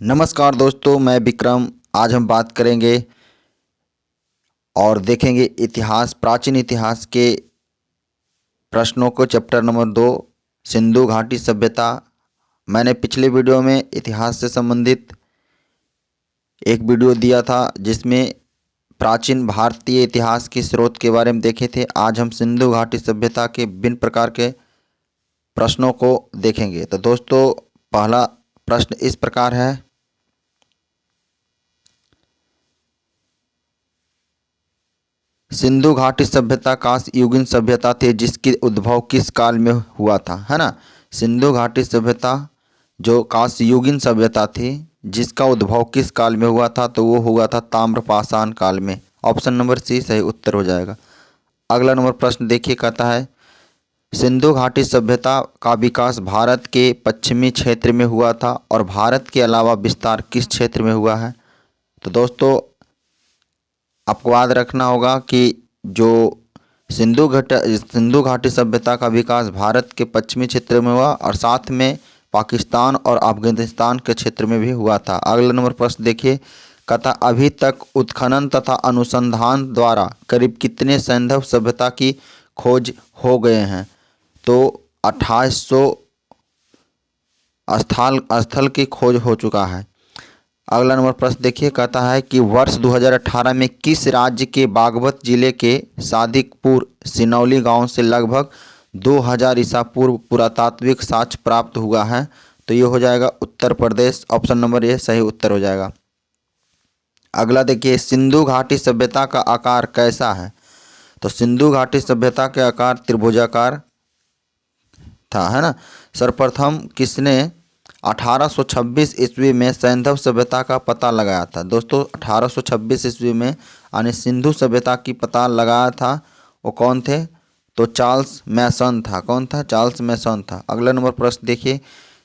नमस्कार दोस्तों, मैं विक्रम। आज हम बात करेंगे और देखेंगे इतिहास, प्राचीन इतिहास के प्रश्नों को। चैप्टर नंबर 2, सिंधु घाटी सभ्यता। मैंने पिछले वीडियो में इतिहास से संबंधित एक वीडियो दिया था जिसमें प्राचीन भारतीय इतिहास के स्रोत के बारे में देखे थे। आज हम सिंधु घाटी सभ्यता के विभिन्न प्रकार के प्रश्नों को देखेंगे। तो दोस्तों, पहला प्रश्न इस प्रकार है, सिंधु घाटी सभ्यता कांस्ययुगीन सभ्यता थी जिसकी उद्भव किस काल में हुआ था, है ना। सिंधु घाटी सभ्यता जो कांस्ययुगीन सभ्यता थी जिसका उद्भव किस काल में हुआ था, तो वो हुआ था ताम्रपाषाण काल में। ऑप्शन नंबर सी सही उत्तर हो जाएगा। अगला नंबर प्रश्न देखिए, कहता है सिंधु घाटी सभ्यता का विकास भारत के पश्चिमी क्षेत्र में हुआ था और भारत के अलावा विस्तार किस क्षेत्र में हुआ है। तो दोस्तों, आपको याद रखना होगा कि जो सिंधु घाटी सभ्यता का विकास भारत के पश्चिमी क्षेत्र में हुआ और साथ में पाकिस्तान और अफगानिस्तान के क्षेत्र में भी हुआ था। अगला नंबर प्रश्न देखिए, कहता अभी तक उत्खनन तथा अनुसंधान द्वारा करीब कितने सैंधव सभ्यता की खोज हो गए हैं। तो 2800 स्थल की खोज हो चुका है। अगला नंबर प्रश्न देखिए, कहता है कि वर्ष 2018 में किस राज्य के बागपत जिले के सादिकपुर सिनौली गांव से लगभग 2000 ईसा पूर्व पुरातात्विक साक्ष्य प्राप्त हुआ है। तो ये हो जाएगा Uttar Pradesh. Option number A सही उत्तर हो जाएगा। अगला देखिए, सिंधु घाटी सभ्यता का आकार कैसा है। तो सिंधु घाटी सभ्यता के आकार त्रिभुजाकार था, है ना। सर्वप्रथम किसने 1826 ईस्वी में सैंधव सभ्यता का पता लगाया था। दोस्तों, 1826 ईस्वी में यानी सिंधु सभ्यता की पता लगाया था, वो कौन थे। तो चार्ल्स मैसन था। कौन था? चार्ल्स मैसन था। अगला नंबर प्रश्न देखिए,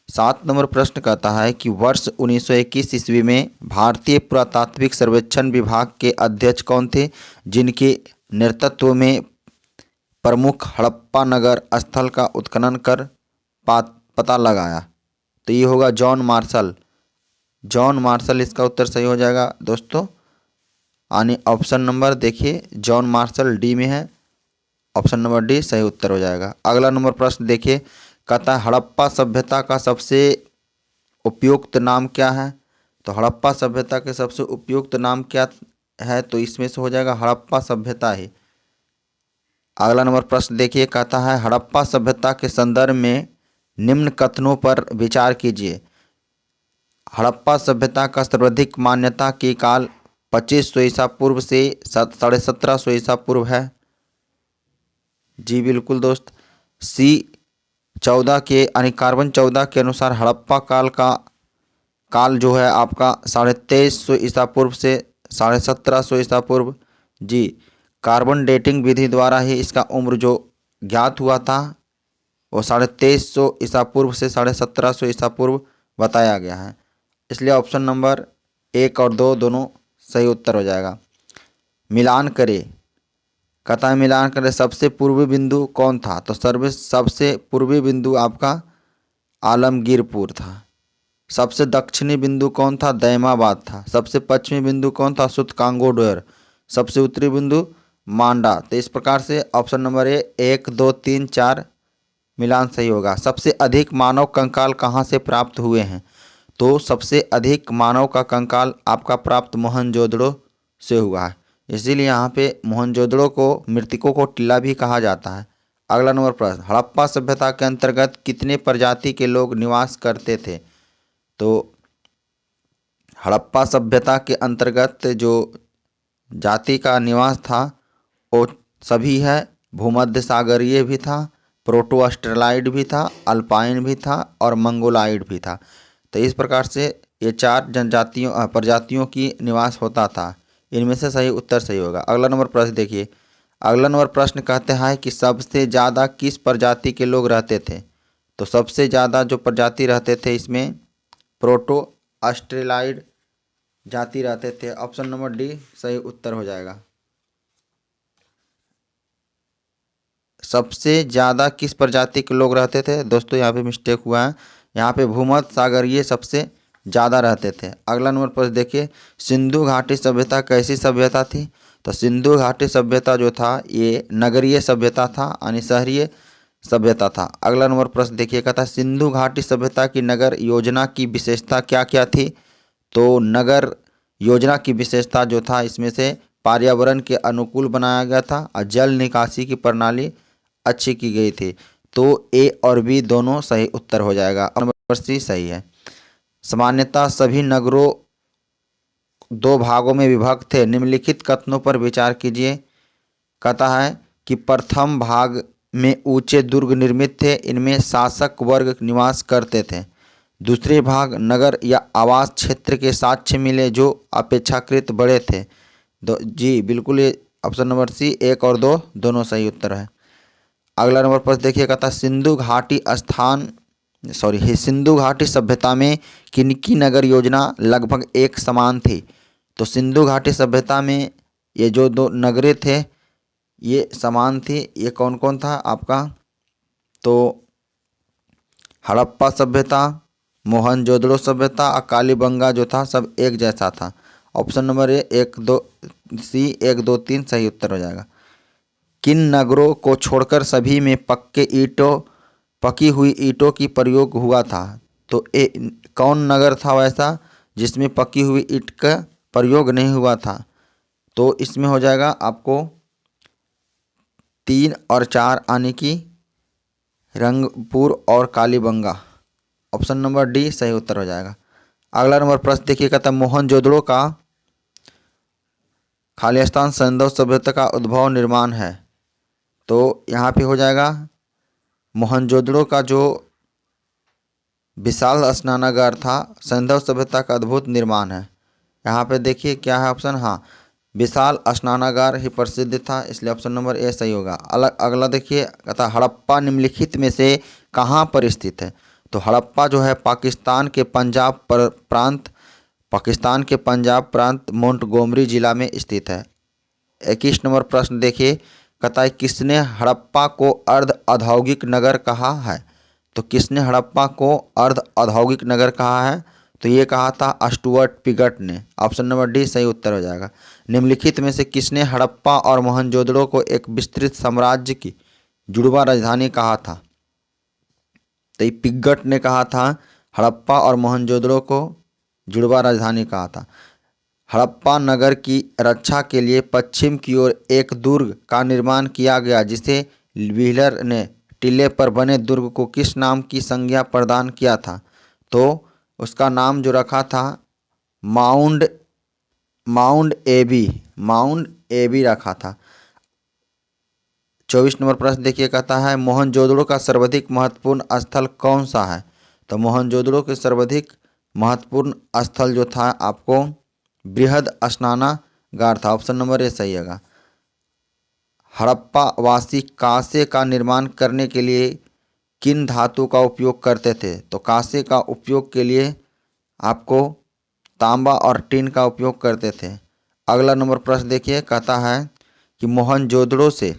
7 नंबर प्रश्न कहता है कि वर्ष 1921 ईस्वी में भारतीय पुरातात्विक सर्वेक्षण विभाग के अध्यक्ष कौन थे जिनके नेतृत्व में प्रमुख हड़प्पा नगर स्थल का उत्खनन कर पता लगाया। तो ये होगा जॉन मार्शल। जॉन मार्शल इसका उत्तर सही हो जाएगा दोस्तों। यानी ऑप्शन नंबर देखिए, जॉन मार्शल डी में है। ऑप्शन नंबर डी सही उत्तर हो जाएगा। अगला नंबर प्रश्न देखिए, कहता है हड़प्पा सभ्यता का सबसे उपयुक्त नाम क्या है। तो हड़प्पा सभ्यता के सबसे उपयुक्त नाम क्या है, तो इसमें से हो जाएगा हड़प्पा सभ्यता ही। अगला नंबर प्रश्न देखिए, कहता है हड़प्पा सभ्यता के संदर्भ में निम्न कथनों पर विचार कीजिए। हड़प्पा सभ्यता का सर्वाधिक मान्यता की काल 2500 ईसा पूर्व से 1750 ईसा पूर्व है। जी बिल्कुल दोस्त। सी 14 के यानी कार्बन 14 के अनुसार हड़प्पा काल जो है आपका 2350 ईसा पूर्व से 1750 ईसा पूर्व। जी, कार्बन डेटिंग विधि द्वारा ही इसका उम्र जो ज्ञात हुआ था वो 2350 ईसा पूर्व से 1750 ईसा पूर्व बताया गया है। इसलिए ऑप्शन नंबर 1 और 2 दोनों सही उत्तर हो जाएगा। मिलान करें, कहता है मिलान करें सबसे पूर्वी बिंदु कौन था। तो सबसे पूर्वी बिंदु आपका आलमगीरपुर था। सबसे दक्षिणी बिंदु कौन था? दैमाबाद था। सबसे पश्चिमी बिंदु कौन था? सुतकांगोडोर। सबसे उत्तरी बिंदु मांडा। तो इस प्रकार से ऑप्शन नंबर ए 1 2 3 4 मिलान सही होगा। सबसे अधिक मानव कंकाल कहाँ से प्राप्त हुए हैं। तो सबसे अधिक मानव का कंकाल आपका प्राप्त मोहनजोदड़ो से हुआ है। इसीलिए यहाँ पे मोहनजोदड़ो को मृतकों को टीला भी कहा जाता है। अगला नंबर प्रश्न, हड़प्पा सभ्यता के अंतर्गत कितने प्रजाति के लोग निवास करते थे। तो हड़प्पा सभ्यता के अंतर्गत जो जाति का निवास था वो सभी है। भूमध्य सागरीय भी था, प्रोटो ऑस्ट्रेलाइड भी था, अल्पाइन भी था और मंगोलाइड भी था। तो इस प्रकार से ये 4 प्रजातियों की निवास होता था। इनमें से सही उत्तर सही होगा। अगला नंबर प्रश्न देखिए, अगला नंबर प्रश्न कहते हैं कि सबसे ज़्यादा किस प्रजाति के लोग रहते थे। तो सबसे ज़्यादा जो प्रजाति रहते थे इसमें प्रोटो ऑस्ट्रेलाइड जाति रहते थे। ऑप्शन नंबर डी सही उत्तर हो जाएगा। सबसे ज़्यादा किस प्रजाति के लोग रहते थे। दोस्तों, यहाँ पे मिस्टेक हुआ है। यहाँ पे भूमध्य सागरीय सबसे ज़्यादा रहते थे। अगला नंबर प्रश्न देखिए, सिंधु घाटी सभ्यता कैसी सभ्यता थी? तो सिंधु घाटी सभ्यता जो था ये नगरीय सभ्यता था यानी शहरीय सभ्यता था। अगला नंबर प्रश्न देखिए, कहता है सिंधु घाटी सभ्यता की नगर योजना की विशेषता क्या क्या थी? तो नगर योजना की विशेषता जो था इसमें से पर्यावरण के अनुकूल बनाया गया था और जल निकासी की प्रणाली अच्छी की गई थी। तो ए और बी दोनों सही उत्तर हो जाएगा। और नंबर सी सही है। सामान्यतः सभी नगरों दो भागों में विभक्त थे, निम्नलिखित कथनों पर विचार कीजिए। कहता है कि प्रथम भाग में ऊंचे दुर्ग निर्मित थे, इनमें शासक वर्ग निवास करते थे। दूसरे भाग नगर या आवास क्षेत्र के साक्ष्य मिले जो अपेक्षाकृत बड़े थे। जी बिल्कुल, ये ऑप्शन नंबर सी 1 और 2 दोनों सही उत्तर है। अगला नंबर प्रश्न देखिए, कहता सिंधु घाटी सभ्यता में किनकी नगर योजना लगभग एक समान थी? तो सिंधु घाटी सभ्यता में ये जो दो नगरें थे ये समान थी। ये कौन कौन था आपका? तो हड़प्पा सभ्यता, मोहनजोदड़ो सभ्यता और कालीबंगा जो था सब एक जैसा था। ऑप्शन नंबर ए 1 2 सी 1 2 3 सही उत्तर हो जाएगा। किन नगरों को छोड़कर सभी में पकी हुई ईंटों की प्रयोग हुआ था? तो कौन नगर था वैसा जिसमें पकी हुई ईंट का प्रयोग नहीं हुआ था? तो इसमें हो जाएगा आपको 3 और 4 यानी कि रंगपुर और कालीबंगा। ऑप्शन नंबर डी सही उत्तर हो जाएगा। अगला नंबर प्रश्न देखिए, कहता है मोहनजोदड़ो का खाली स्थान सैंधव सभ्यता का उद्भव निर्माण है। तो यहाँ पे हो जाएगा मोहनजोदड़ो का जो विशाल स्नानागार था सैंधव सभ्यता का अद्भुत निर्माण है। यहाँ पे देखिए क्या है ऑप्शन, हाँ विशाल स्नानागार ही प्रसिद्ध था, इसलिए ऑप्शन नंबर ए सही होगा। अगला देखिए, कहता हड़प्पा निम्नलिखित में से कहाँ पर स्थित है? तो हड़प्पा जो है पाकिस्तान के पंजाब प्रांत मोंटगोमरी जिला में स्थित है। 21 नंबर प्रश्न देखिए, कहता है किसने हड़प्पा को अर्ध औद्योगिक नगर कहा है? तो किसने हड़प्पा को अर्ध औद्योगिक नगर कहा है? तो ये कहा था स्टुअर्ट पिगट ने। ऑप्शन नंबर डी सही उत्तर हो जाएगा। निम्नलिखित में से किसने हड़प्पा और मोहनजोदड़ो को एक विस्तृत साम्राज्य की जुड़वा राजधानी कहा था? तो ये पिगट ने कहा था हड़प्पा और मोहनजोदड़ो को जुड़वा राजधानी कहा था। हड़प्पा नगर की रक्षा के लिए पश्चिम की ओर एक दुर्ग का निर्माण किया गया, जिसे व्हीलर ने टीले पर बने दुर्ग को किस नाम की संज्ञा प्रदान किया था? तो उसका नाम जो रखा था माउंट एबी रखा था। 24 नंबर प्रश्न देखिए, कहता है मोहनजोदड़ो का सर्वाधिक महत्वपूर्ण स्थल कौन सा है? तो मोहनजोदड़ो के सर्वाधिक महत्वपूर्ण स्थल जो था आपको बृहद स्नानागार था। ऑप्शन नंबर ए सही होगा। हड़प्पा वासी कांसे का निर्माण करने के लिए किन धातु का उपयोग करते थे? तो कांसे का उपयोग के लिए आपको तांबा और टिन का उपयोग करते थे। अगला नंबर प्रश्न देखिए, कहता है कि मोहनजोदड़ो से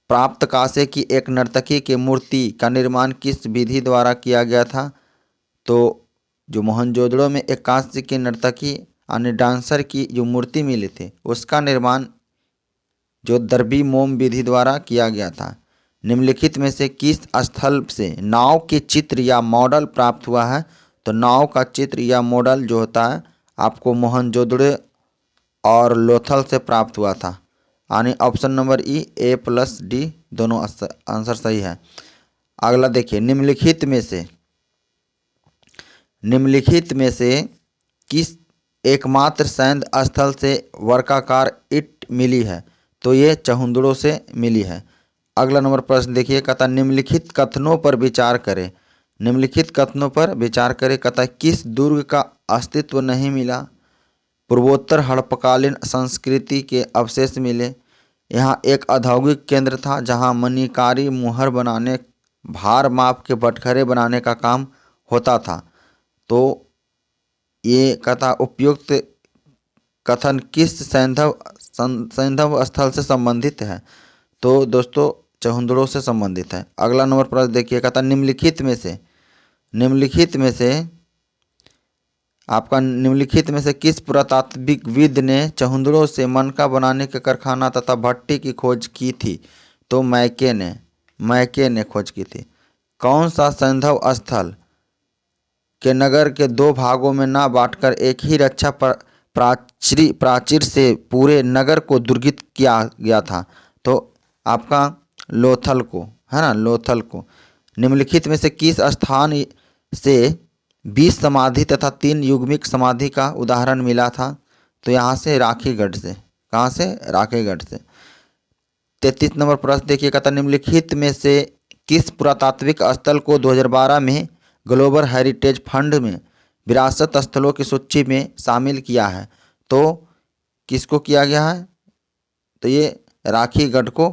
प्राप्त कांसे की एक नर्तकी की मूर्ति का निर्माण किस विधि द्वारा किया गया था? तो जो मोहनजोदड़ो में एक कांस्य की नर्तकी यानी डांसर की जो मूर्ति मिली थी उसका निर्माण जो दर्बी मोम विधि द्वारा किया गया था। निम्नलिखित में से किस स्थल से नाव के चित्र या मॉडल प्राप्त हुआ है? तो नाव का चित्र या मॉडल जो होता है आपको मोहनजोदड़ो और लोथल से प्राप्त हुआ था, यानी ऑप्शन नंबर ई ए प्लस डी दोनों आंसर सही है। अगला देखिए, निम्नलिखित में से किस एकमात्र सैन्य स्थल से वर्गाकार ईंट मिली है? तो ये चहुंदड़ो से मिली है। अगला नंबर प्रश्न देखिए, कहता निम्नलिखित कथनों पर विचार करें। कहता किस दुर्ग का अस्तित्व नहीं मिला? पूर्वोत्तर हड़प्पाकालीन संस्कृति के अवशेष मिले। यहाँ एक औद्योगिक केंद्र था जहाँ मणिकारी मुहर बनाने, भार माप के बटखरे बनाने का काम होता था। तो ये कहता उपयुक्त कथन किस सैंधव स्थल से संबंधित है? तो दोस्तों चहुंदड़ो से संबंधित है। अगला नंबर प्रश्न देखिए, कहता निम्नलिखित में से आपका निम्नलिखित में से किस पुरातात्विकविद ने चहुंदड़ों से मनका बनाने के कारखाना तथा भट्टी की खोज की थी? तो मैके ने खोज की थी। कौन सा सैंधव स्थल के नगर के दो भागों में ना बांटकर एक ही रक्षा प्राचीर से पूरे नगर को दुर्गित किया गया था? तो आपका लोथल को, है ना, लोथल को। निम्नलिखित में से किस स्थान से 20 समाधि तथा 3 युग्मिक समाधि का उदाहरण मिला था? तो यहाँ से राखीगढ़ से। कहाँ से? राखीगढ़ से। 33 नंबर प्रश्न देखिए, कहता निम्नलिखित में से किस पुरातात्विक स्थल को 2012 में ग्लोबल हेरिटेज फंड में विरासत स्थलों की सूची में शामिल किया है? तो किसको किया गया है? तो ये राखीगढ़ को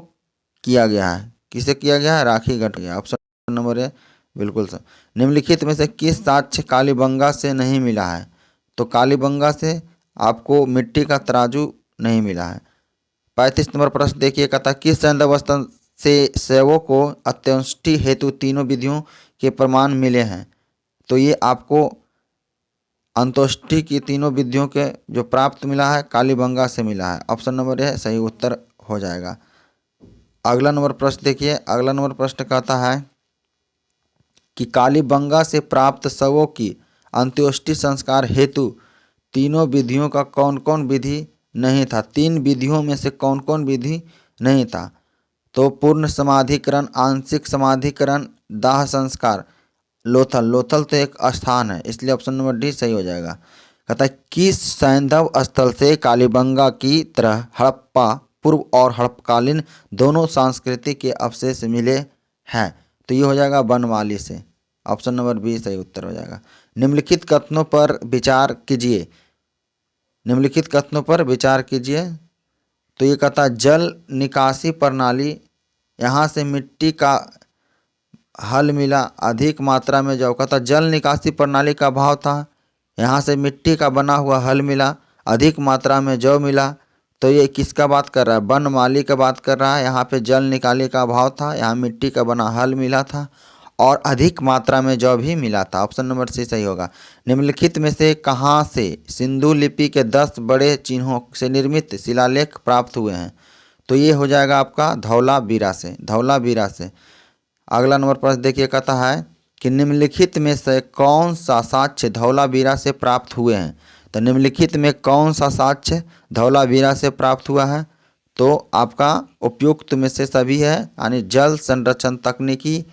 किया गया है। किसे किया गया है? राखीगढ़ किया। ऑप्शन नंबर ए बिल्कुल सर। निम्नलिखित में से किस साक्ष्य कालीबंगा से नहीं मिला है? तो कालीबंगा से आपको मिट्टी का तराजू नहीं मिला है। 35 नंबर प्रश्न देखिए, कहता किस सैंधव स्थल से शैवों को अंत्येष्टि हेतु तीनों विधियों के प्रमाण मिले हैं? तो ये आपको अंत्येष्टि की तीनों विधियों के जो प्राप्त मिला है कालीबंगा से मिला है। ऑप्शन नंबर ए सही उत्तर हो जाएगा। अगला नंबर प्रश्न देखिए, अगला नंबर प्रश्न कहता है कि कालीबंगा से प्राप्त शवों की अंत्येष्टि संस्कार हेतु तीनों विधियों का कौन कौन विधि नहीं था? 3 विधियों में से कौन कौन विधि नहीं था? तो पूर्ण समाधिकरण, आंशिक समाधिकरण, दाह संस्कार, लोथल। लोथल तो एक स्थान है, इसलिए ऑप्शन नंबर डी सही हो जाएगा। कहता है किस सैंधव स्थल से कालीबंगा की तरह हड़प्पा पूर्व और हड़प्पकालीन दोनों संस्कृति के अवशेष मिले हैं? तो ये हो जाएगा बनमाली से। ऑप्शन नंबर बी सही उत्तर हो जाएगा। निम्नलिखित कथनों पर विचार कीजिए। निम्नलिखित कथनों पर विचार कीजिए। तो ये कहता है जल निकासी प्रणाली, यहाँ से मिट्टी का हल मिला अधिक मात्रा में जौ। कहता जल निकासी प्रणाली का अभाव था, यहाँ से मिट्टी का बना हुआ हल मिला, अधिक मात्रा में जौ मिला। तो ये किसका बात कर रहा है? बनमाली का बात कर रहा है। यहाँ पे जल निकाली का अभाव था, यहाँ मिट्टी का बना हल मिला था और अधिक मात्रा में जौ भी मिला था। ऑप्शन नंबर सी सही होगा। निम्नलिखित में से कहाँ से सिंधु लिपि के 10 बड़े चिन्हों से निर्मित शिलालेख प्राप्त हुए हैं? तो ये हो जाएगा आपका धौलावीरा से। धौलावीरा से। अगला नंबर प्रश्न देखिए, कहता है कि निम्नलिखित में से कौन सा साक्ष्य धौलावीरा से प्राप्त हुए हैं? तो निम्नलिखित में कौन सा साक्ष्य धौलावीरा से प्राप्त हुआ है? तो आपका उपयुक्त में से सभी है, यानी जल संरक्षण तकनीकी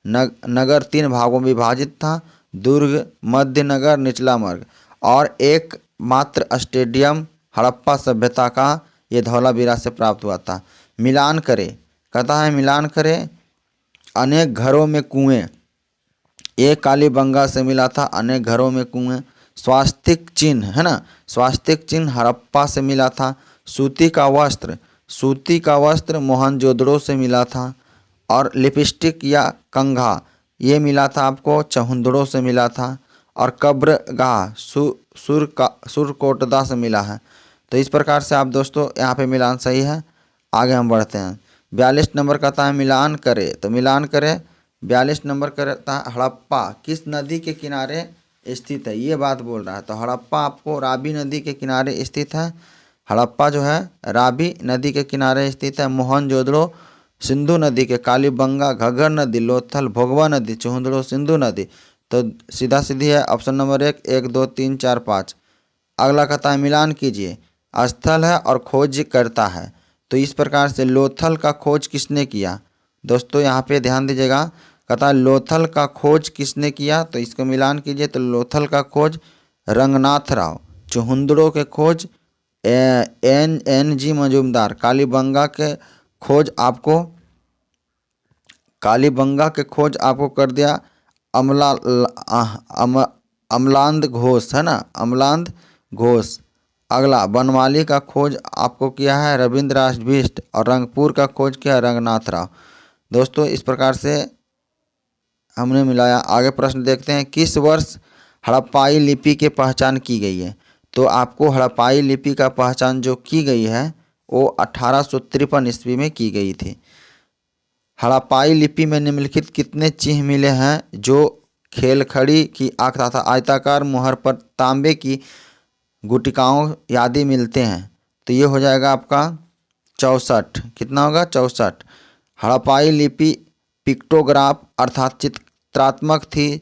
नगर 3 भागों में विभाजित था, दुर्ग, मध्य नगर, निचला मार्ग, और एक मात्र स्टेडियम हड़प्पा सभ्यता का ये धौलावीरा से प्राप्त हुआ था। मिलान करें, कहता है मिलान करें अनेक घरों में कुएं, ये कालीबंगा से मिला था, अनेक घरों में कुएं। स्वास्तिक चिन्ह, है ना, स्वास्तिक चिन्ह हड़प्पा से मिला था। सूती का वस्त्र मोहनजोदड़ो से मिला था। और लिपस्टिक या कंघा ये मिला था आपको चहुंदड़ों से मिला था। और कब्रगाह सुरकोटदा से मिला है। तो इस प्रकार से आप दोस्तों यहाँ पे मिलान सही है। आगे हम बढ़ते हैं। 42 नंबर कहता है मिलान करे। तो मिलान करे 42 नंबर कहता है हड़प्पा किस नदी के किनारे स्थित है? ये बात बोल रहा है। तो हड़प्पा आपको रावी नदी के किनारे स्थित है। हड़प्पा जो है रावी नदी के किनारे स्थित है। मोहनजोदड़ो सिंधु नदी के, कालीबंगा घग्गर नदी, लोथल भोगवा नदी, चहुंदड़ो सिंधु नदी। तो सीधा सीधी है ऑप्शन नंबर 1, 2, 3, 4, 5। अगला कहता है मिलान कीजिए। स्थल है और खोज करता है। तो इस प्रकार से लोथल का खोज किसने किया? दोस्तों यहाँ पे ध्यान दीजिएगा। कहता है लोथल का खोज किसने किया? तो इसको मिलान कीजिए। तो लोथल का खोज रंगनाथ राव, चहुंदड़ों के खोज NG मजूमदार, कालीबंगा के खोज आपको कर दिया अमलांद घोष, है ना, अमलांद घोष। अगला बनमाली का खोज आपको किया है रविंद्रनाथ बिष्ट और रंगपुर का खोज किया है रंगनाथ राव। दोस्तों इस प्रकार से हमने मिलाया। आगे प्रश्न देखते हैं। किस वर्ष हड़प्पाई लिपि की पहचान की गई है? तो आपको हड़प्पाई लिपि का पहचान जो की गई है वो 1853 ईस्वी में की गई थी। हड़प्पाई लिपि में निम्नलिखित कितने चिन्ह मिले हैं जो खेलखड़ी की तथा आयताकार मुहर पर तांबे की गुटिकाओं आदि मिलते हैं। तो ये हो जाएगा आपका 64। कितना होगा? 64। हड़प्पाई लिपि पिक्टोग्राफ अर्थात चित्रात्मक थी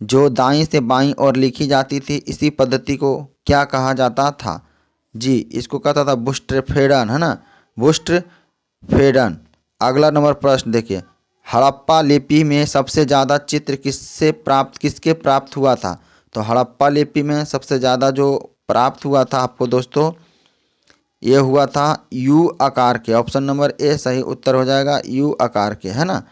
जो दाईं से बाईं ओर लिखी जाती थी। इसी पद्धति को क्या कहा जाता था? जी, इसको कहता था बुस्टरफेडन, है ना, बुस्टरफेडन। अगला नंबर प्रश्न देखिए, हड़प्पा लिपि में सबसे ज़्यादा चित्र किसके प्राप्त हुआ था? तो हड़प्पा लिपि में सबसे ज़्यादा जो प्राप्त हुआ था आपको दोस्तों, ये हुआ था यू आकार के। ऑप्शन नंबर ए सही उत्तर हो जाएगा, यू आकार के, है ना।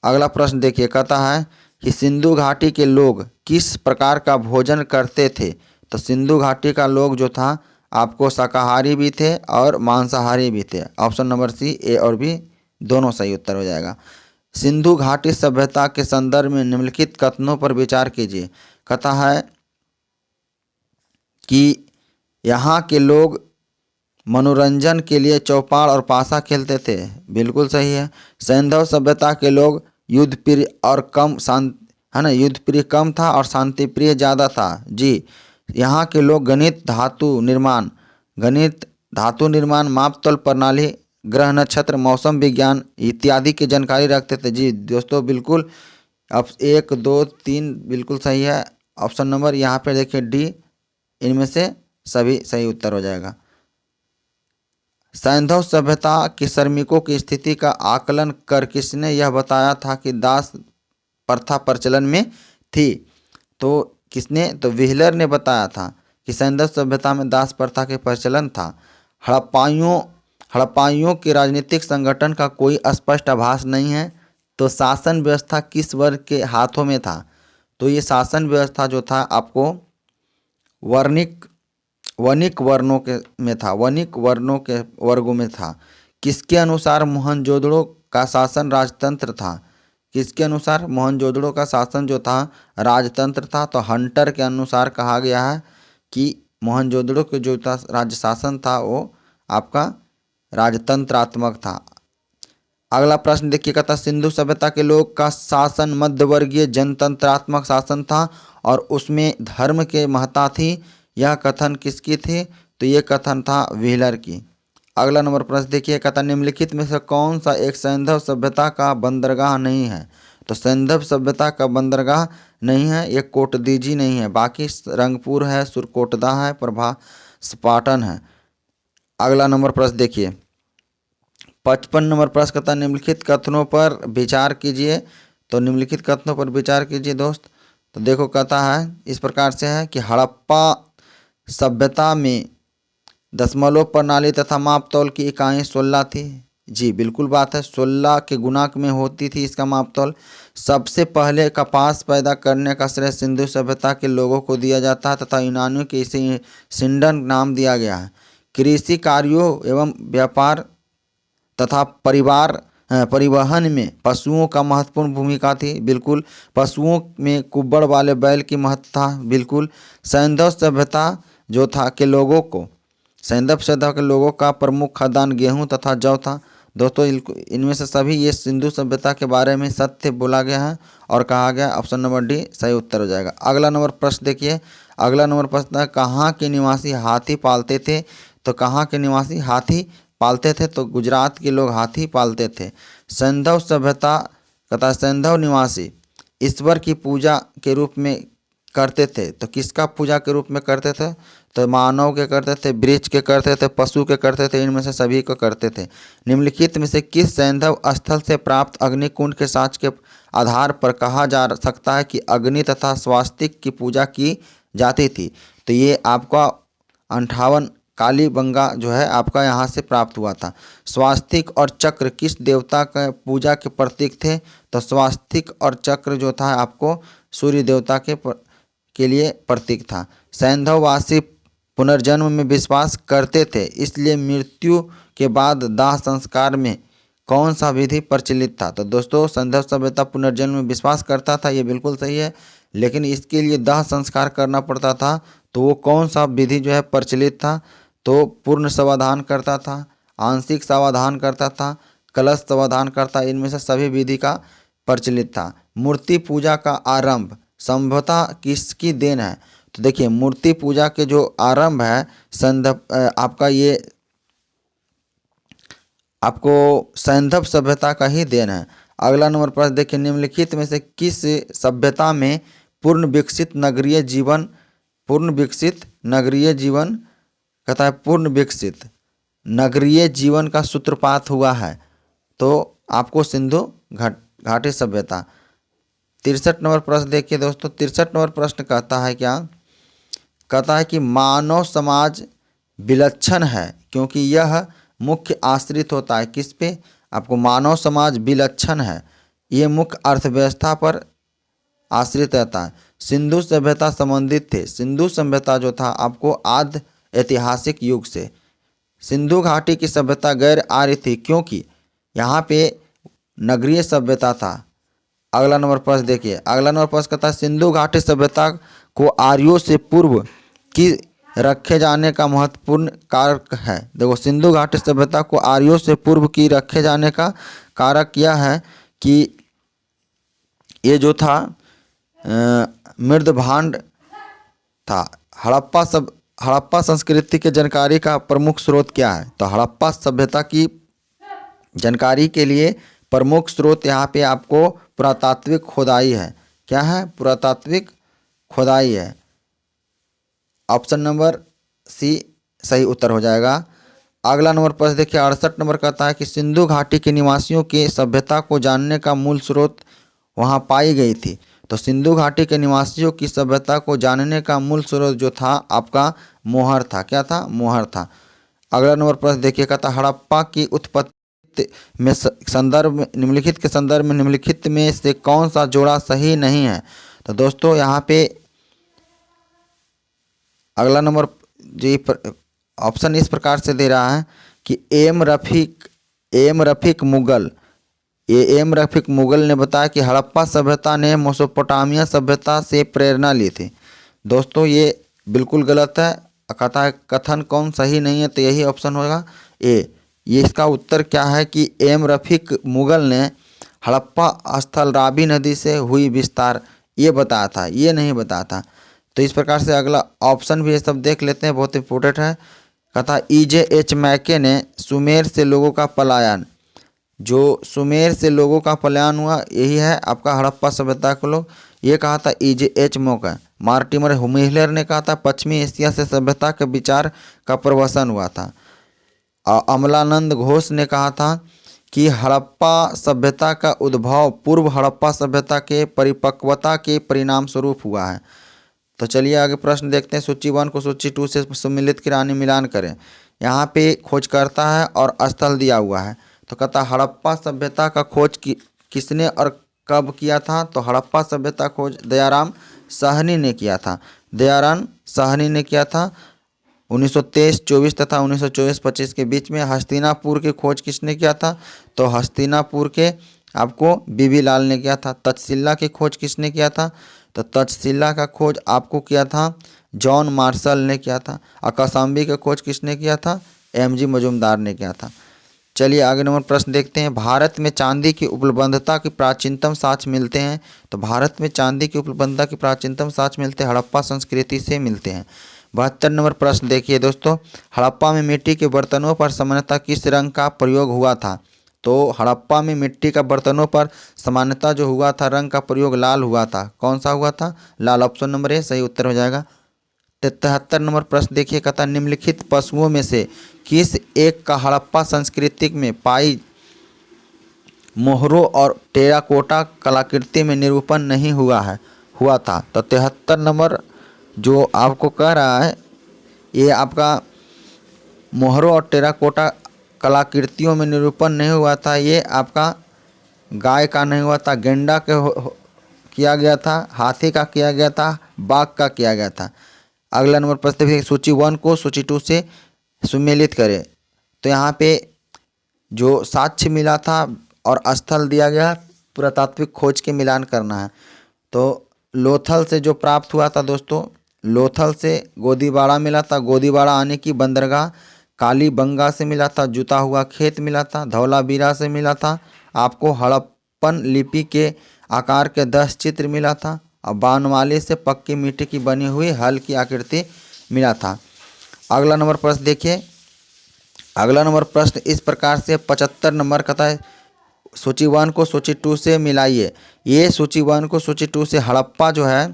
अगला प्रश्न देखिए, कहता है कि सिंधु घाटी के लोग किस प्रकार का भोजन करते थे? तो सिंधु घाटी का लोग जो था आपको शाकाहारी भी थे और मांसाहारी भी थे। ऑप्शन नंबर सी, ए और बी दोनों सही उत्तर हो जाएगा। सिंधु घाटी सभ्यता के संदर्भ में निम्नलिखित कथनों पर विचार कीजिए। कहता है कि यहाँ के लोग मनोरंजन के लिए चौपाल और पासा खेलते थे। बिल्कुल सही है। सैंधव सभ्यता के लोग युद्ध प्रिय और कम शांत, है ना, युद्ध प्रिय कम था और शांति प्रिय ज़्यादा था। जी, यहाँ के लोग गणित धातु निर्माण, मापतौल प्रणाली, ग्रह नक्षत्र, मौसम विज्ञान इत्यादि की जानकारी रखते थे। जी दोस्तों, बिल्कुल। अब 1 2 3 बिल्कुल सही है। ऑप्शन नंबर यहाँ पे देखिए डी, इनमें से सभी सही उत्तर हो जाएगा। सैंधव सभ्यता के श्रमिकों की स्थिति का आकलन कर किसने यह बताया था कि दास प्रथा प्रचलन में थी? तो किसने? तो व्हीलर ने बताया था कि सैंधव सभ्यता में दास प्रथा के प्रचलन था। हड़प्पाइयों के राजनीतिक संगठन का कोई स्पष्ट आभास नहीं है। तो शासन व्यवस्था किस वर्ग के हाथों में था? तो ये शासन व्यवस्था जो था आपको वणिक वर्णों के में था, वणिक वर्णों के वर्गों में था। किसके अनुसार मोहनजोदड़ो का शासन राजतंत्र था? किसके अनुसार मोहनजोदड़ो का शासन जो था राजतंत्र था? तो हंटर के अनुसार कहा गया है कि मोहनजोदड़ो के जो था राज्य शासन था वो आपका राजतंत्रात्मक था। अगला प्रश्न देखिए, कहता सिंधु सभ्यता के लोग का शासन मध्यवर्गीय जनतंत्रात्मक शासन था और उसमें धर्म के महत्ता थी। यह कथन किसकी थी? तो ये कथन था व्हीलर की। अगला नंबर प्रश्न देखिए, कहता निम्नलिखित में से कौन सा एक सैंधव सभ्यता का बंदरगाह नहीं है? तो सैंधव सभ्यता का बंदरगाह नहीं है, ये कोटदीजी नहीं है, बाकी रंगपुर है, सुरकोटदा है, प्रभास पाटन है। अगला नंबर प्रश्न देखिए, 55 नंबर प्रश्न कहता निम्नलिखित कथनों पर विचार कीजिए। तो निम्नलिखित कथनों पर विचार कीजिए दोस्त। तो देखो, कहता है इस प्रकार से है कि हड़प्पा सभ्यता में दशमलव प्रणाली तथा मापतौल की इकाइयाँ 16 थी। जी बिल्कुल बात है, 16 के गुणांक में होती थी इसका मापतौल। सबसे पहले कपास पैदा करने का श्रेय सिंधु सभ्यता के लोगों को दिया जाता है तथा यूनानियों के इसे सिंडन नाम दिया गया है। कृषि कार्यों एवं व्यापार तथा परिवहन में पशुओं का महत्वपूर्ण भूमिका थी। बिल्कुल, पशुओं में कुब्बड़ वाले बैल की महत्व था। बिल्कुल, सैंधव सभ्यता जो था के लोगों को सैंधव सभ्यता के लोगों का प्रमुख खाद्यान्न गेहूं तथा जौ था। दोस्तों इनमें से सभी ये सिंधु सभ्यता के बारे में सत्य बोला गया है और कहा गया। ऑप्शन नंबर डी सही उत्तर हो जाएगा। अगला नंबर प्रश्न देखिए, अगला नंबर प्रश्न है कहाँ के निवासी हाथी पालते थे? तो कहाँ के निवासी हाथी पालते थे? तो गुजरात के लोग हाथी पालते थे। सैंधव सभ्यता तथा सैंधव निवासी ईश्वर की पूजा के रूप में करते थे। तो किसका पूजा के रूप में करते थे? तो मानव के करते थे, वृक्ष के करते थे, पशु के करते थे, इनमें से सभी को करते थे। निम्नलिखित में से किस सैंधव स्थल से प्राप्त अग्निकुंड के साक्ष्य के आधार पर कहा जा सकता है कि अग्नि तथा स्वास्तिक की पूजा की जाती थी? तो ये आपका 58 कालीबंगा जो है आपका यहाँ से प्राप्त हुआ था। स्वास्तिक और चक्र किस देवता का पूजा के प्रतीक थे? तो स्वास्तिक और चक्र जो था आपको सूर्य देवता के लिए प्रतीक था। सैंधववासी पुनर्जन्म में विश्वास करते थे, इसलिए मृत्यु के बाद दाह संस्कार में कौन सा विधि प्रचलित था? तो दोस्तों सैंधव सभ्यता पुनर्जन्म में विश्वास करता था, ये बिल्कुल सही है, लेकिन इसके लिए दाह संस्कार करना पड़ता था। तो वो कौन सा विधि जो है प्रचलित था? तो पूर्ण समाधान करता था, आंशिक समाधान करता था, कलश समाधान करता, इनमें से सभी विधि का प्रचलित था। मूर्ति पूजा का आरंभ सभ्यता किसकी देन है? तो देखिए मूर्ति पूजा के जो आरंभ है आपका ये आपको सैंधव सभ्यता का ही देन है। अगला नंबर प्रश्न देखिए, निम्नलिखित में से किस सभ्यता में पूर्ण विकसित नगरीय जीवन कहता है पूर्ण विकसित नगरीय जीवन का सूत्रपात हुआ है? तो आपको सिंधु घाटी सभ्यता। 63 नंबर प्रश्न देखिए दोस्तों, 63 नंबर प्रश्न कहता है क्या? कहता है कि मानव समाज विलक्षण है क्योंकि यह मुख्य आश्रित होता है किस पे? आपको मानव समाज विलक्षण है, ये मुख्य अर्थव्यवस्था पर आश्रित रहता है। सिंधु सभ्यता संबंधित थे, सिंधु सभ्यता जो था आपको आद्य ऐतिहासिक युग से। सिंधु घाटी की सभ्यता गैर आर्य थी क्योंकि यहाँ पे नगरीय सभ्यता था। अगला नंबर प्रश्न देखिए, अगला नंबर प्रश्न कहता है सिंधु घाटी सभ्यता को आर्यों से पूर्व की रखे जाने का महत्वपूर्ण कारक है। देखो सिंधु घाटी सभ्यता को आर्यों से पूर्व की रखे जाने का कारक यह है कि ये जो था मृदभांड था। हड़प्पा संस्कृति के जानकारी का प्रमुख स्रोत क्या है? तो हड़प्पा सभ्यता की जानकारी के लिए प्रमुख स्रोत यहाँ पे आपको पुरातात्विक खोदाई है। क्या है? पुरातात्विक खोदाई है। ऑप्शन नंबर सी सही उत्तर हो जाएगा। अगला नंबर प्रश्न देखिए, 68 नंबर कहता है कि सिंधु घाटी के निवासियों के सभ्यता को जानने का मूल स्रोत वहाँ पाई गई थी। तो सिंधु घाटी के निवासियों की सभ्यता को जानने का मूल स्रोत जो था आपका मोहर था। क्या था? मोहर था। अगला नंबर प्रश्न देखिए, कहता हड़प्पा की उत्पत्ति में निम्नलिखित में से कौन सा जोड़ा सही नहीं है? तो दोस्तों यहाँ पे अगला नंबर जी ऑप्शन इस प्रकार से दे रहा है कि एम रफीक मुगल ने बताया कि हड़प्पा सभ्यता ने मेसोपोटामिया सभ्यता से प्रेरणा ली थी। दोस्तों ये बिल्कुल गलत है। कहता है कथन कौन सही नहीं है? तो यही ऑप्शन होगा ए। ये इसका उत्तर क्या है कि एम रफीक मुगल ने हड़प्पा स्थल रावी नदी से हुई विस्तार ये बताया था, ये नहीं बताया था। तो इस प्रकार से अगला ऑप्शन भी ये सब देख लेते हैं, बहुत इंपॉर्टेंट है। कहता EJ मैके ने सुमेर से लोगों का पलायन, जो सुमेर से लोगों का पलायन हुआ यही है आपका हड़प्पा सभ्यता को लोग, ये कहा था EJ मैके। मार्टिमर हुमिलर ने कहा था पश्चिमी एशिया से सभ्यता के विचार का प्रवसन हुआ था। अमलानंद घोष ने कहा था कि हड़प्पा सभ्यता का उद्भव पूर्व हड़प्पा सभ्यता के परिपक्वता के परिणाम स्वरूप हुआ है। तो चलिए आगे प्रश्न देखते हैं। सूची 1 को सूची 2 से सम्मिलित कराने मिलान करें। यहाँ पे खोज करता है और स्थल दिया हुआ है। तो कहता हड़प्पा सभ्यता का खोज किसने और कब किया था? तो हड़प्पा सभ्यता खोज दयाराम साहनी ने किया था। दयाराम साहनी ने किया था 1923-24 तथा 1924-25 के बीच में। हस्तिनापुर की खोज किसने किया था? तो हस्तिनापुर के आपको बीबी लाल ने किया था। तक्षशिला की खोज किसने किया था? तो तक्षशिला का खोज आपको किया था जॉन मार्शल ने किया था। और कौशाम्बी का खोज किसने किया था? MG मजुमदार ने किया था। चलिए आगे नंबर प्रश्न देखते हैं। भारत में चांदी की उपलब्धता के प्राचीनतम साक्ष्य मिलते हैं। तो भारत में चांदी की उपलब्धता के प्राचीनतम साक्ष्य मिलते हैं हड़प्पा संस्कृति से मिलते हैं। 72 नंबर प्रश्न देखिए दोस्तों, हड़प्पा में मिट्टी के बर्तनों पर सामान्यतः किस रंग का प्रयोग हुआ था? तो हड़प्पा में मिट्टी का बर्तनों पर सामान्यतः जो हुआ था रंग का प्रयोग लाल हुआ था। कौन सा हुआ था? लाल। ऑप्शन नंबर ए सही उत्तर हो जाएगा। 73 नंबर प्रश्न देखिए, कहता निम्नलिखित पशुओं में से किस एक का हड़प्पा संस्कृति में पाई मोहरों और टेराकोटा कलाकृति में निरूपण नहीं हुआ था? तो 73 नंबर जो आपको कह रहा है ये आपका मोहरों और टेराकोटा कलाकृतियों में निरूपण नहीं हुआ था, ये आपका गाय का नहीं हुआ था, गेंडा के किया गया था, हाथी का किया गया था, बाघ का किया गया था। अगला नंबर प्रश्न देखिए, सूची 1 को सूची 2 से सुमेलित करें। तो यहाँ पे जो साक्ष्य मिला था और स्थल दिया गया पुरातात्विक खोज के मिलान करना है। तो लोथल से जो प्राप्त हुआ था दोस्तों, लोथल से गोदीबाड़ा मिला था, गोदीबाड़ा आने की बंदरगाह कालीबंगा से मिला था, जुता हुआ खेत मिला था, धौलावीरा से मिला था, आपको हड़प्पन लिपि के आकार के 10 चित्र मिला था, और बानवाली से पक्की मिट्टी की बनी हुई हल की आकृति मिला था। अगला नंबर प्रश्न देखिए। अगला नंबर प्रश्न इस प्रकार से 75 नंबर का था, सूची 1 को सूची 2 से मिलाइए। ये सूची 1 को सूची 2 से हड़प्पा जो है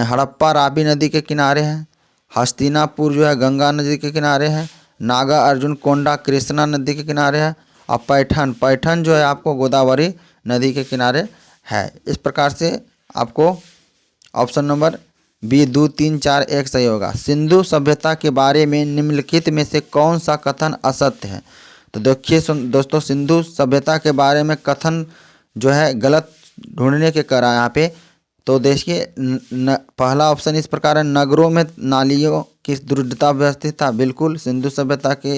हड़प्पा रावी नदी के किनारे है, हस्तिनापुर जो है गंगा नदी के किनारे है, नागा अर्जुन कोंडा कृष्णा नदी के किनारे है, और पैठन पैठन जो है आपको गोदावरी नदी के किनारे है। इस प्रकार से आपको ऑप्शन नंबर बी 2, 3, 4, 1 सही होगा। सिंधु सभ्यता के बारे में निम्नलिखित में से कौन सा कथन असत्य है? तो देखिए दोस्तों, सिंधु सभ्यता के बारे में कथन जो है गलत ढूंढने के करा यहाँ पे। तो देखिए पहला ऑप्शन इस प्रकार है, नगरों में नालियों की दृढ़ता व्यवस्थित था। बिल्कुल सिंधु सभ्यता के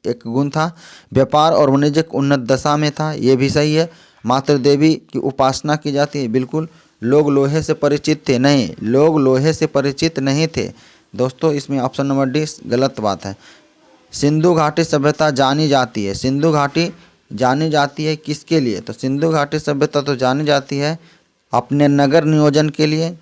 एक गुण था। व्यापार और वाणिज्य उन्नत दशा में था, ये भी सही है। मातृ देवी की उपासना की जाती है, बिल्कुल। लोग लोहे से परिचित थे, नहीं, लोग लोहे से परिचित नहीं थे दोस्तों, इसमें ऑप्शन नंबर डी गलत बात है। सिंधु घाटी सभ्यता जानी जाती है, सिंधु घाटी जानी जाती है किसके लिए? तो सिंधु घाटी सभ्यता तो जानी जाती है अपने नगर नियोजन के लिए,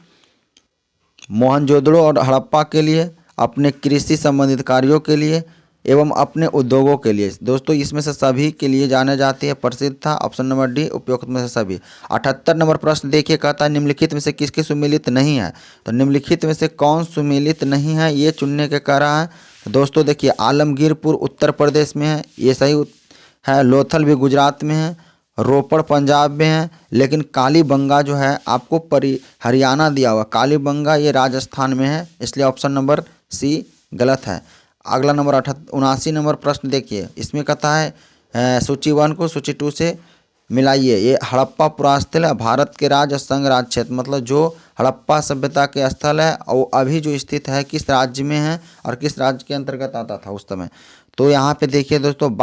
मोहनजोदड़ो और हड़प्पा के लिए, अपने कृषि संबंधित कार्यों के लिए एवं अपने उद्योगों के लिए। दोस्तों इसमें से सभी के लिए जाने जाती है, प्रसिद्ध था। ऑप्शन नंबर डी उपयुक्त में से सभी। 78 नंबर प्रश्न देखिए, कहता है निम्नलिखित में से किसके सुमेलित नहीं है? तो निम्नलिखित में से कौन सुमेलित नहीं है ये चुनने के कह रहा है। तो दोस्तों देखिए, आलमगीरपुर उत्तर प्रदेश में है, ये सही है। लोथल भी गुजरात में है, रोपड़ पंजाब में है, लेकिन कालीबंगा जो है आपको हरियाणा दिया हुआ, कालीबंगा ये राजस्थान में है, इसलिए ऑप्शन नंबर सी गलत है। अगला नंबर 79 नंबर प्रश्न देखिए, इसमें कहता है सूची 1 को सूची 2 से मिलाइए। ये हड़प्पा पुरास्थल है भारत के राज्य संघ राज्य क्षेत्र, मतलब जो हड़प्पा सभ्यता के स्थल है और अभी जो स्थित है किस राज्य में है और किस राज्य के अंतर्गत आता था उस समय। तो यहाँ पे देखिए दोस्तों,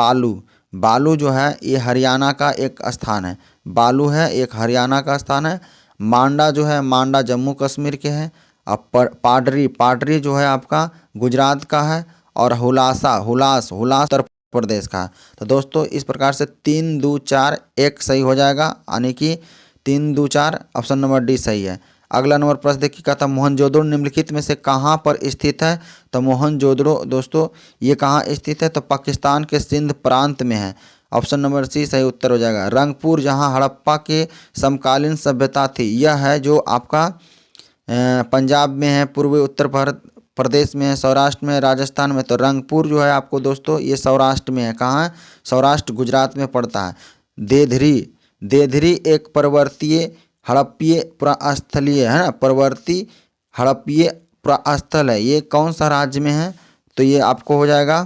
बालू जो है ये हरियाणा का एक स्थान है, बालू है एक हरियाणा का स्थान है। मांडा जो है, मांडा जम्मू कश्मीर के हैं। अब पाडरी जो है आपका गुजरात का है, और हुलास उत्तर प्रदेश का है। तो दोस्तों इस प्रकार से 3, 2, 4, 1 सही हो जाएगा, यानी कि 3, 2, 4 ऑप्शन नंबर डी सही है। अगला नंबर प्रश्न देखिए, कहता मोहनजोदड़ो निम्नलिखित में से कहाँ पर स्थित है? तो मोहनजोदड़ो दोस्तों ये कहाँ स्थित है? तो पाकिस्तान के सिंध प्रांत में है, ऑप्शन नंबर सी सही उत्तर हो जाएगा। रंगपुर जहाँ हड़प्पा के समकालीन सभ्यता थी, यह है जो आपका पंजाब में है, पूर्वी उत्तर भारत प्रदेश में है, सौराष्ट्र में, राजस्थान में। तो रंगपुर जो है आपको दोस्तों ये सौराष्ट्र में है। कहाँ है? सौराष्ट्र गुजरात में पड़ता है। देधरी एक पर्वतीय हड़प्पीय प्रस्थलीय है ना, पर्वतीय हड़प्पीय प्रस्थल है। ये कौन सा राज्य में है? तो ये आपको हो जाएगा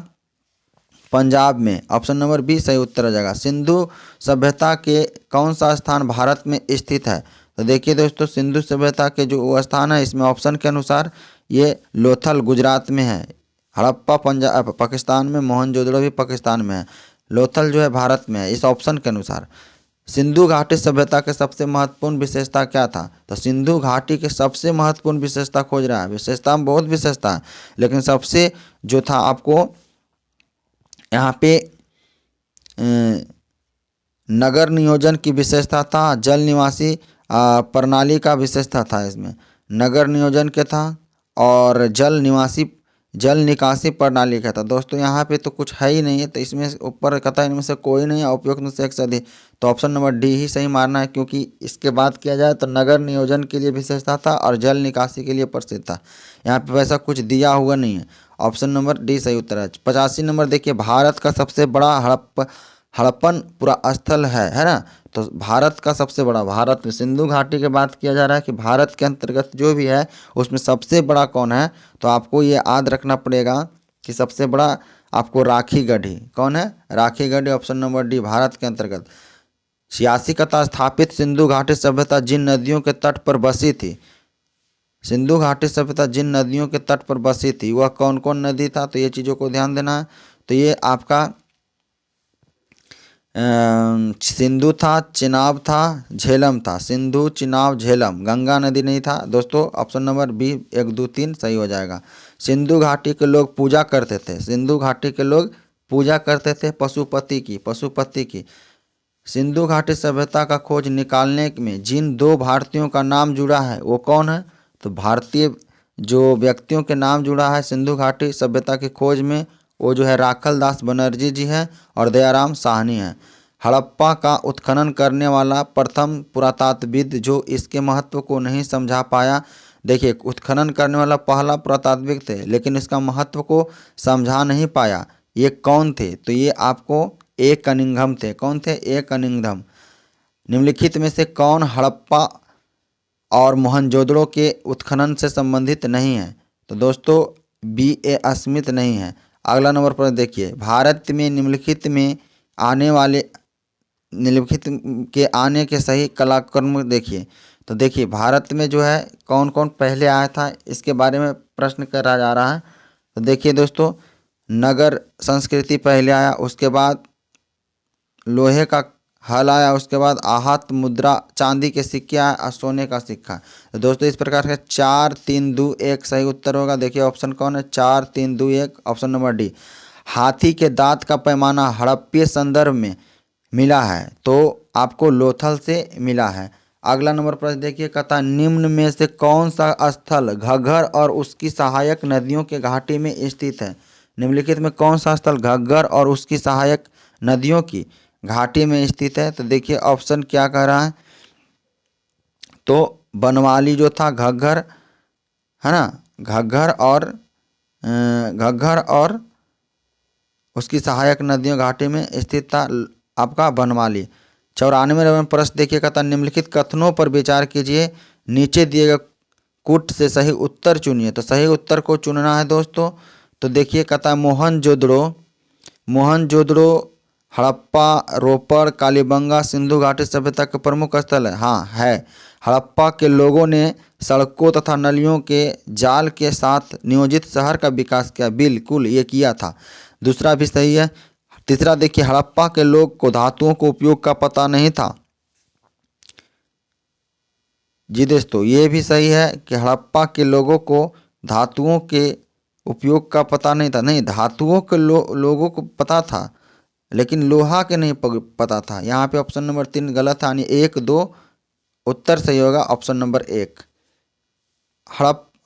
पंजाब में, ऑप्शन नंबर बी सही उत्तर हो जाएगा। सिंधु सभ्यता के कौन सा स्थान भारत में स्थित है? तो देखिए दोस्तों, सिंधु सभ्यता के जो वो स्थान है इसमें ऑप्शन के अनुसार ये लोथल गुजरात में है, हड़प्पा पंजाब पाकिस्तान में, मोहनजोदड़ो भी पाकिस्तान में है, लोथल जो है भारत में है, इस ऑप्शन के अनुसार। सिंधु घाटी सभ्यता के सबसे महत्वपूर्ण विशेषता क्या था? तो सिंधु घाटी के सबसे महत्वपूर्ण विशेषता खोज रहा है, विशेषता में बहुत विशेषता है, लेकिन सबसे जो था आपको यहाँ पे नगर नियोजन की विशेषता था, जल निवासी प्रणाली का विशेषता था, इसमें नगर नियोजन के था और जल निकासी प्रणाली का था। दोस्तों यहाँ पे तो कुछ है ही नहीं है, तो इसमें ऊपर कहता है इनमें से कोई नहीं है, उपयुक्त में से एक से अधिक। तो ऑप्शन नंबर डी ही सही मारना है, क्योंकि इसके बाद किया जाए तो नगर नियोजन के लिए विशेषता था और जल निकासी के लिए प्रसिद्ध था। यहाँ पे वैसा कुछ दिया हुआ नहीं है, ऑप्शन नंबर डी सही उत्तर है। 85 नंबर देखिए, भारत का सबसे बड़ा हड़प्पन पूरा स्थल है ना। तो भारत का सबसे बड़ा, भारत में सिंधु घाटी की बात किया जा रहा है कि भारत के अंतर्गत जो भी है उसमें सबसे बड़ा कौन है? तो आपको ये याद रखना पड़ेगा कि सबसे बड़ा आपको राखीगढ़ी कौन है? Rakhigarhi, option number D Bharat के अंतर्गत। 86 कथा स्थापित सिंधु घाटी सभ्यता जिन नदियों के तट पर बसी थी, सिंधु घाटी सभ्यता जिन नदियों के तट पर बसी थी वह कौन कौन नदी था? तो ये चीज़ों को ध्यान देना है। तो ये आपका सिंधु था, चिनाब था, झेलम था। सिंधु, चिनाब, झेलम, गंगा नदी नहीं था दोस्तों। ऑप्शन नंबर बी 1, 2, 3 सही हो जाएगा। सिंधु घाटी के लोग पूजा करते थे, सिंधु घाटी के लोग पूजा करते थे पशुपति की। सिंधु घाटी सभ्यता का खोज निकालने में जिन दो भारतीयों का नाम जुड़ा है वो कौन है? तो भारतीय जो व्यक्तियों के नाम जुड़ा है सिंधु घाटी सभ्यता की खोज में, वो जो है राखल दास बनर्जी जी हैं और दयाराम साहनी हैं। हड़प्पा का उत्खनन करने वाला प्रथम पुरातात्वविद जो इसके महत्व को नहीं समझा पाया। देखिए, उत्खनन करने वाला पहला पुरातात्विक थे, लेकिन इसका महत्व को समझा नहीं पाया। ये कौन थे? तो ये आपको ए कनिंघम थे। कौन थे? ए कनिंघम। निम्नलिखित में से कौन हड़प्पा और मोहनजोदड़ो के उत्खनन से संबंधित नहीं है? तो दोस्तों बी ए स्मिथ नहीं है। अगला नंबर पर देखिए, भारत में निम्नलिखित में आने वाले निम्नलिखित के आने के सही कालक्रम देखिए। तो देखिए, भारत में जो है कौन कौन पहले आया था इसके बारे में प्रश्न करा जा रहा है। तो देखिए दोस्तों, नगर संस्कृति पहले आया, उसके बाद लोहे का हल आया, उसके बाद आहत मुद्रा, चांदी के सिक्के आया और सोने का सिक्का। तो दोस्तों इस प्रकार का 4 3 2 1 सही उत्तर होगा। देखिए ऑप्शन कौन है? 4 3 2 1, ऑप्शन नंबर डी। हाथी के दांत का पैमाना हड़प्पीय संदर्भ में मिला है, तो आपको लोथल से मिला है। अगला नंबर प्रश्न देखिए, कहता निम्न में से कौन सा स्थल घग्गर और उसकी सहायक नदियों के घाटी में स्थित है? निम्नलिखित में कौन सा स्थल घग्गर और उसकी सहायक नदियों की घाटी में स्थित है? तो देखिए ऑप्शन क्या कह रहा है, तो बनवाली जो था घग्गर, है ना, घग्गर और उसकी सहायक नदियों घाटी में स्थित था आपका बनवाली। 94 नंबर प्रश्न देखिए, कहता निम्नलिखित कथनों पर विचार कीजिए, नीचे दिए गए कूट से सही उत्तर चुनिए। तो सही उत्तर को चुनना है दोस्तों। तो देखिए कहता है मोहनजोदड़ो हड़प्पा, रोपड़, कालीबंगा सिंधु घाटी सभ्यता के प्रमुख स्थल है। हाँ है। हड़प्पा के लोगों ने सड़कों तथा नलियों के जाल के साथ नियोजित शहर का विकास किया। बिल्कुल ये किया था। दूसरा भी सही है। तीसरा देखिए, हड़प्पा के लोग को धातुओं को उपयोग का पता नहीं था। जी दोस्तों ये भी सही है कि हड़प्पा के लोगों को धातुओं के उपयोग का पता नहीं था। नहीं, धातुओं के लोगों को पता था, लेकिन लोहा के नहीं पता था। यहाँ पे ऑप्शन नंबर 3 गलत है, यानी 1 2 उत्तर सही होगा ऑप्शन नंबर 1।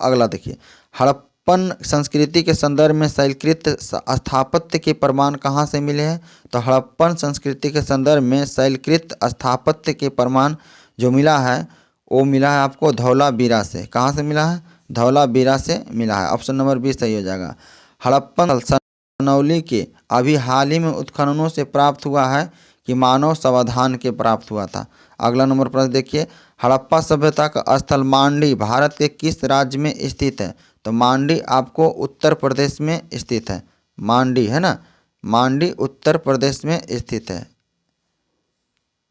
अगला देखिए, हड़प्पन संस्कृति के संदर्भ में शैलकृत स्थापत्य के प्रमाण कहाँ से मिले हैं? तो हड़प्पन संस्कृति के संदर्भ में शैलकृत स्थापत्य के प्रमाण जो मिला है वो मिला है आपको धौलावीरा से। कहाँ से मिला है? धौलावीरा से मिला है। ऑप्शन नंबर 20 सही हो जाएगा। हड़प्पन सनौली के अभी हाल ही में उत्खननों से प्राप्त हुआ है कि मानव समाधान के प्राप्त हुआ था। अगला नंबर प्रश्न देखिए, हड़प्पा सभ्यता का स्थल मांडी भारत के किस राज्य में स्थित है? तो मांडी आपको उत्तर प्रदेश में स्थित है। मांडी है ना, मांडी उत्तर प्रदेश में स्थित है।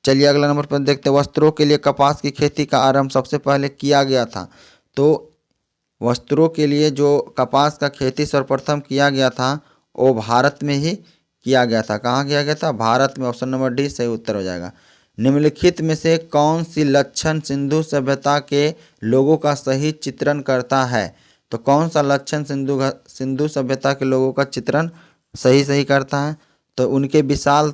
चलिए अगला नंबर पर देखते हैं, वस्त्रों के लिए कपास की खेती का आरंभ सबसे पहले किया गया था। तो वस्त्रों के लिए जो कपास का खेती सर्वप्रथम किया गया था वो भारत में ही किया गया था। कहाँ किया गया था? भारत में। ऑप्शन नंबर डी सही उत्तर हो जाएगा। निम्नलिखित में से कौन सी लक्षण सिंधु सभ्यता के लोगों का सही चित्रण करता है? तो कौन सा लक्षण सिंधु सभ्यता के लोगों का चित्रण सही करता है? तो उनके विशाल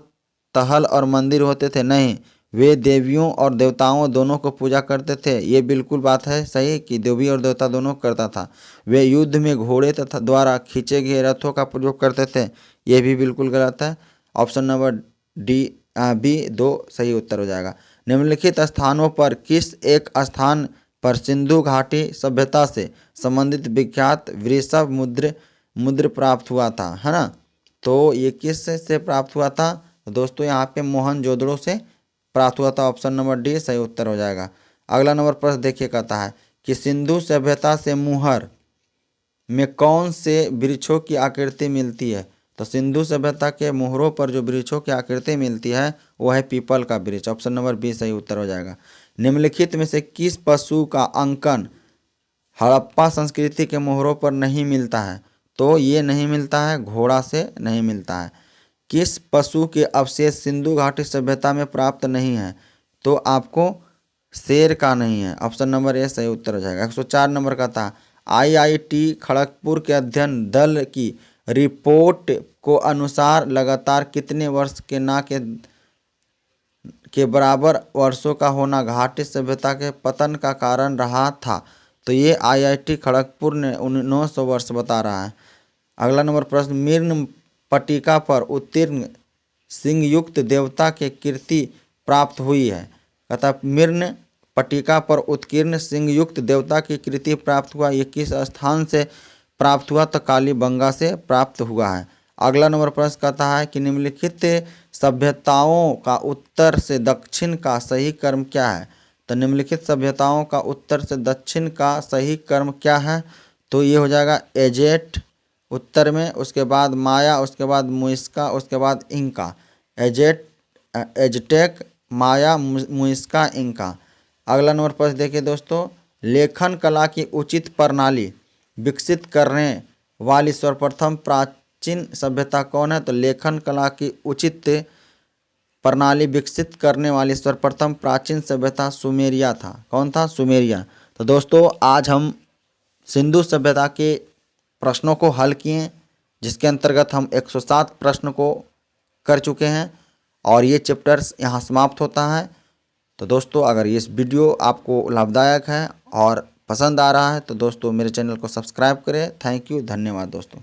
तहल और मंदिर होते थे? नहीं, वे देवियों और देवताओं दोनों को पूजा करते थे। ये बिल्कुल बात है सही कि देवी और देवता दोनों करता था। वे युद्ध में घोड़े तथा द्वारा खींचे गए रथों का प्रयोग करते थे। ये भी बिल्कुल गलत है। ऑप्शन नंबर डी बी 2 सही उत्तर हो जाएगा। निम्नलिखित स्थानों पर किस एक स्थान पर सिंधु घाटी सभ्यता से संबंधित विख्यात वृषभ मुद्र प्राप्त हुआ था, है ना? तो ये किस से प्राप्त हुआ था? तो दोस्तों यहाँ पे मोहनजोदड़ो से प्राप्त हुआ था। ऑप्शन नंबर डी सही उत्तर हो जाएगा। अगला नंबर प्रश्न देखिए, कहता है कि सिंधु सभ्यता से मुहर में कौन से वृक्षों की आकृति मिलती है? तो सिंधु सभ्यता के मुहरों पर जो वृक्षों की आकृति मिलती है वो है पीपल का वृक्ष। ऑप्शन नंबर बी सही उत्तर हो जाएगा। निम्नलिखित में से किस पशु का अंकन हड़प्पा संस्कृति के मोहरों पर नहीं मिलता है? तो ये नहीं मिलता है, घोड़ा से नहीं मिलता है। किस पशु के अवशेष सिंधु घाटी सभ्यता में प्राप्त नहीं है? तो आपको शेर का नहीं है। ऑप्शन नंबर ए सही उत्तर हो जाएगा। 104 नंबर का था, IIT खड़गपुर के अध्ययन दल की रिपोर्ट को अनुसार लगातार कितने वर्ष के के बराबर वर्षों का होना घाटी सभ्यता के पतन का कारण रहा था। तो ये IIT खड़गपुर ने 1900 वर्ष बता रहा है। अगला नंबर प्रश्न, मिर्न पट्टिका पर उत्तीर्ण सिंहयुक्त देवता के कीर्ति प्राप्त हुई है। कहता मिर्न पट्टिका पर उत्कीर्ण सिंहयुक्त देवता की कृति प्राप्त हुआ, ये किस स्थान से प्राप्त हुआ? तो कालीबंगा से प्राप्त हुआ है। अगला नंबर प्रश्न कहता है कि निम्नलिखित सभ्यताओं का उत्तर से दक्षिण का सही क्रम क्या है? तो निम्नलिखित सभ्यताओं का उत्तर से दक्षिण का सही क्रम क्या है? तो ये हो जाएगा एजेट उत्तर में, उसके बाद माया, उसके बाद मुइस्का, उसके बाद इंका। एजटेक, माया, मुइस्का, इंका। अगला नंबर प्रश्न देखिए दोस्तों, लेखन कला की उचित प्रणाली विकसित करने वाली सर्वप्रथम प्राचीन सभ्यता कौन है? तो लेखन कला की उचित प्रणाली विकसित करने वाली सर्वप्रथम प्राचीन सभ्यता सुमेरिया था। कौन था? सुमेरिया। तो दोस्तों आज हम सिंधु सभ्यता के प्रश्नों को हल किए, जिसके अंतर्गत हम 107 प्रश्न को कर चुके हैं और ये चैप्टर्स यहाँ समाप्त होता है। तो दोस्तों अगर ये वीडियो आपको लाभदायक है और पसंद आ रहा है तो दोस्तों मेरे चैनल को सब्सक्राइब करें। थैंक यू, धन्यवाद दोस्तों।